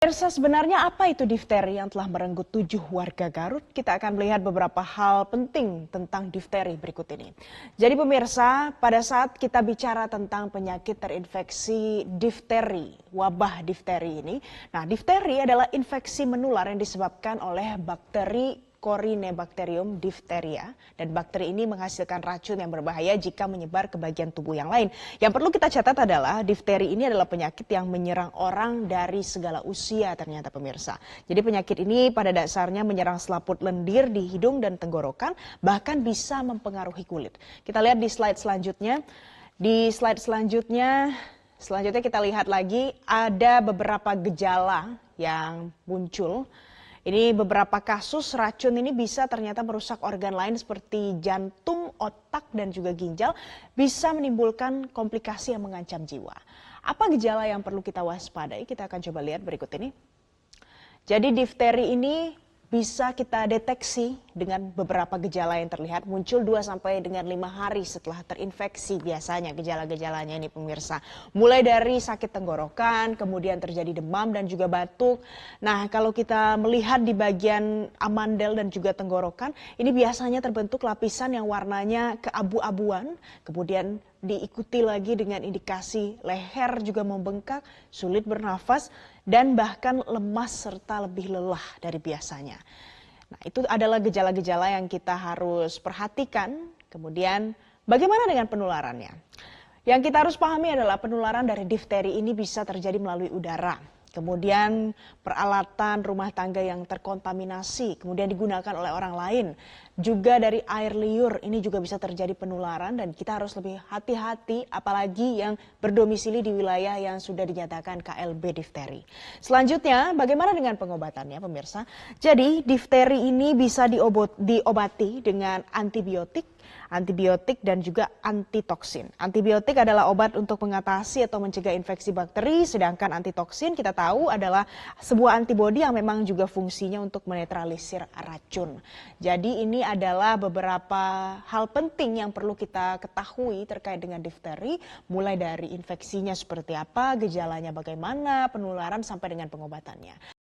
Pemirsa, sebenarnya apa itu difteri yang telah merenggut 7 warga Garut? Kita akan melihat beberapa hal penting tentang difteri berikut ini. Jadi pemirsa, pada saat kita bicara tentang penyakit terinfeksi difteri, wabah difteri ini, nah difteri adalah infeksi menular yang disebabkan oleh bakteri Corynebacterium diphtheria, dan bakteri ini menghasilkan racun yang berbahaya jika menyebar ke bagian tubuh yang lain. Yang perlu kita catat adalah difteri ini adalah penyakit yang menyerang orang dari segala usia ternyata pemirsa. Jadi penyakit ini pada dasarnya menyerang selaput lendir di hidung dan tenggorokan, bahkan bisa mempengaruhi kulit. Kita lihat di slide selanjutnya. Di slide selanjutnya kita lihat lagi ada beberapa gejala yang muncul. Ini beberapa kasus racun ini bisa ternyata merusak organ lain seperti jantung, otak, dan juga ginjal. Bisa menimbulkan komplikasi yang mengancam jiwa. Apa gejala yang perlu kita waspadai? Kita akan coba lihat berikut ini. Jadi difteri ini bisa kita deteksi dengan beberapa gejala yang terlihat muncul 2 sampai dengan 5 hari setelah terinfeksi biasanya gejala-gejalanya ini pemirsa. Mulai dari sakit tenggorokan, kemudian terjadi demam dan juga batuk. Nah, kalau kita melihat di bagian amandel dan juga tenggorokan, ini biasanya terbentuk lapisan yang warnanya keabu-abuan, kemudian diikuti lagi dengan indikasi leher juga membengkak, sulit bernafas, dan bahkan lemas serta lebih lelah dari biasanya. Nah, itu adalah gejala-gejala yang kita harus perhatikan. Kemudian bagaimana dengan penularannya? Yang kita harus pahami adalah penularan dari difteri ini bisa terjadi melalui udara. Kemudian peralatan rumah tangga yang terkontaminasi, kemudian digunakan oleh orang lain. Juga dari air liur, ini juga bisa terjadi penularan dan kita harus lebih hati-hati apalagi yang berdomisili di wilayah yang sudah dinyatakan KLB difteri. Selanjutnya, bagaimana dengan pengobatannya pemirsa? Jadi difteri ini bisa diobati dengan antibiotik dan juga antitoksin. Antibiotik adalah obat untuk mengatasi atau mencegah infeksi bakteri, sedangkan antitoksin kita tahu adalah sebuah antibodi yang memang juga fungsinya untuk menetralisir racun. Jadi ini adalah beberapa hal penting yang perlu kita ketahui terkait dengan difteri, mulai dari infeksinya seperti apa, gejalanya bagaimana, penularan sampai dengan pengobatannya.